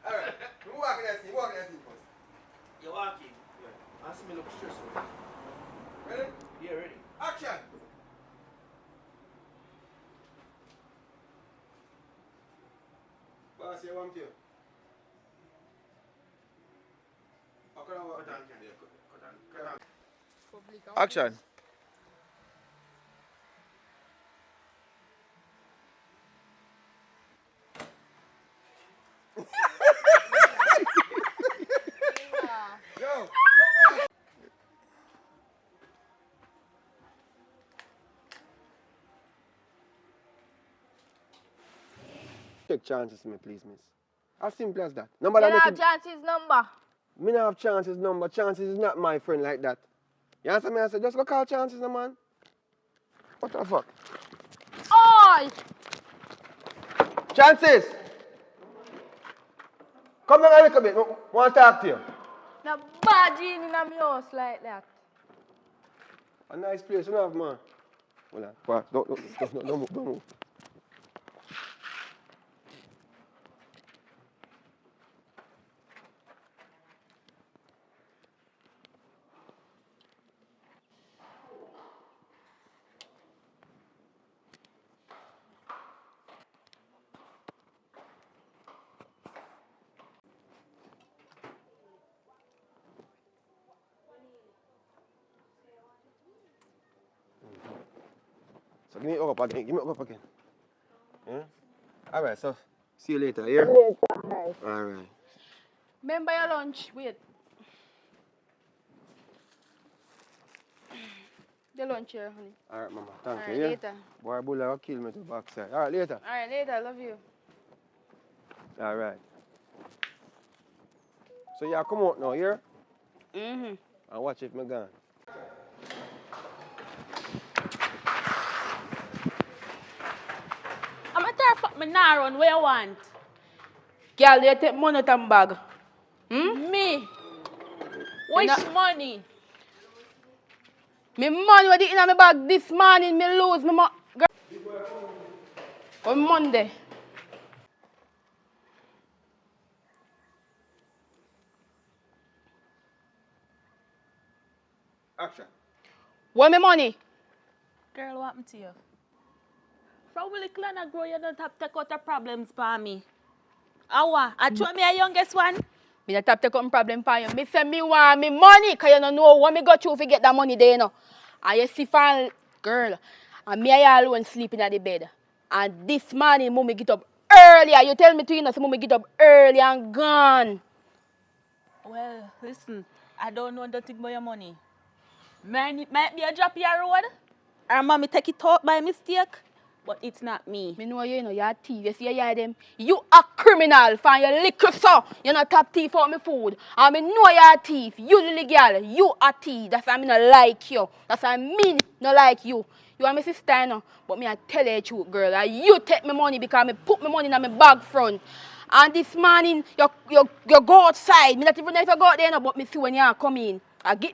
Alright. Who walking that thing? First. You're walking. Yeah. Ask me look stressful. Ready? Yeah, ready. Action. Boss, you want to? Action. Yo. Take chances, me, please, miss. As simple as that. Number You that don't make have it. chances number. Me not have chances number. Chances is not my friend like that. You answer me? I said, just go call chances, no man. What the fuck? Oi! Chances! Come down a little bit. Want to talk to you. No bad gene in my house like that. A nice place, you know, man. Hold on. Pause. Don't move. Give me up again. Give me up again. Yeah? Alright, so see you later, yeah? Alright. Remember your lunch. Wait. The lunch here, honey. Alright, mama. Thank Alright, you, yeah? later. Boy, bull will kill me to backside. Alright, later. Alright, later. I love you. Alright. So you come out now, yeah? Mm-hmm. And watch if me gone. I'm gonna tell fuck me now run where you want. Girl, you take money out of my bag. Hmm? Me. Which money? Me money was in my bag this morning. Me lose my money. On Monday. Action. Where my money? Girl, what happened to you? From little and I grow, you don't have to take out the problems for me. Awa, I told me a youngest one. Me not have to come problem for you. Me say me want me money, cause you don't know what me go through to get that money there, you know. And you see, fan girl, and me I alone sleeping at the bed. And this morning, mommy get up earlier. You tell me to you know, so mommy get up early and gone. Well, listen, I don't know nothing about your money. Might be a drop your road, or mommy take it out by mistake, but it's not me. Me know you know, you're a thief. You see, you hear them? You a criminal for your liquor, so you not top thief out my food. And me know you're a thief. You little girl, you a thief. That's why me not like you. That's why me not like you. You are my sister, you know, but me I tell you the truth, girl. And you take my money because me put my money in my bag front. And this morning, you go outside. Me not even know if you go out there, you know, but me see when you come in.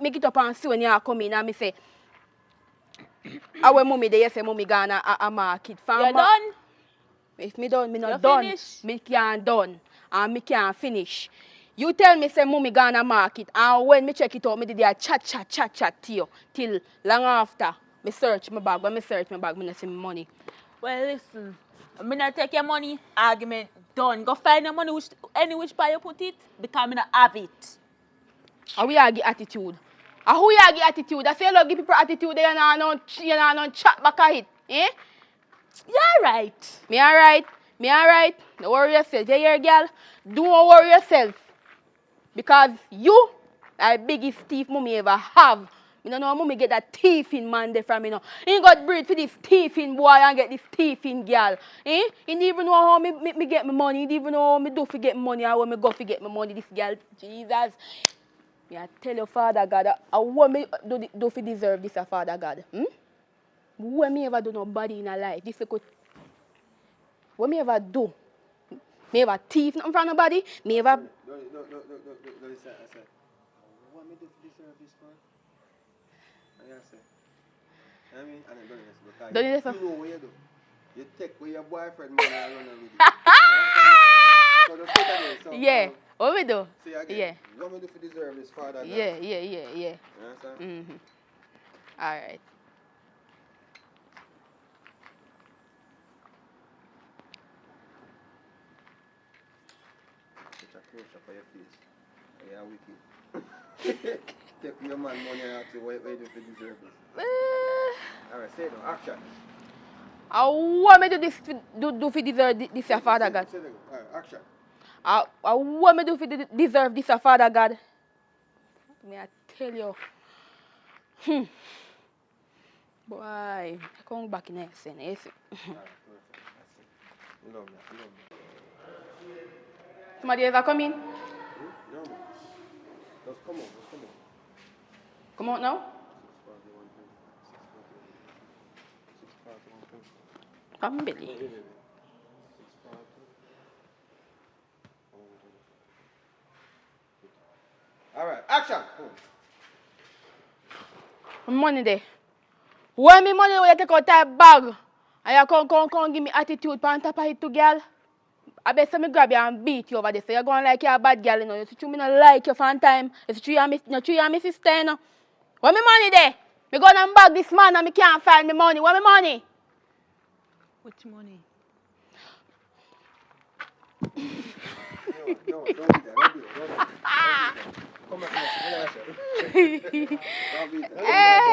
Me get up and see when you come in, and me say, our mommy there, you say mommy gonna a market. You done? If me done, me not You done. finish? Me can't done. And me can't finish. You tell me say mommy gonna market, and when me check it out, me did a chat to you till long after. Me search my bag. When me search my bag, me not see my money. Well, listen, I'm not take your money, argument done. Go find your money which part you put it, because I'm not have it. And we argue attitude. And who you argue attitude? I say you love give people attitude, you know, no chat back at it. Eh? You're right. Me alright? Me alright? Don't worry yourself. You hear, girl? Don't worry yourself. Because you are the biggest thief mommy ever have. Me don't know how mommy get that thiefing man there from me now. He ain't got breed for this thiefing boy and get this thiefing girl. Eh? He didn't even know how me get my money. He didn't even know how me do for get money or where me go for get my money. This girl, Jesus. Me I tell your Father God, what me do for deserve this, Father God? What me ever do nobody in a life? This could. What me ever do? Me ever thief nothing from nobody? Me ever. No, listen, I said, what me do for deserve this, man? I say, I mean, I don't know, Don't you because listen? you know what you do. You take with your boyfriend money and run with it. So just take it away. So, Yeah. What we do? See again. Yeah. What me do for deserve this, Father God? Yeah. You understand? Alright. Put a close up on your face. You are wicked. Take your man money and ask you what you do for deserve this. Alright, say it now. Action. I want me do for deserve this, Father God. Say it now. Alright, action. I want me do for deserve this, Father God. May I tell you? Boy, I come back in here, you see. Alright, perfect. That's it. You love that. Somebody ever come in? No, man. Just come on. Come out now? Come, Billy. Alright, action. Money there. When me money when you take out that bag and you come give me attitude on top of it to girl. I bet some me grab you and beat you over there. So you're going like you're a bad girl, you know. You see me not like you for a time. You see you and my sister, you know. Where me money there? Me go and bag this man and me can't find me money. Where me money? Which money? No, don't do that. Come back here. Don't be that.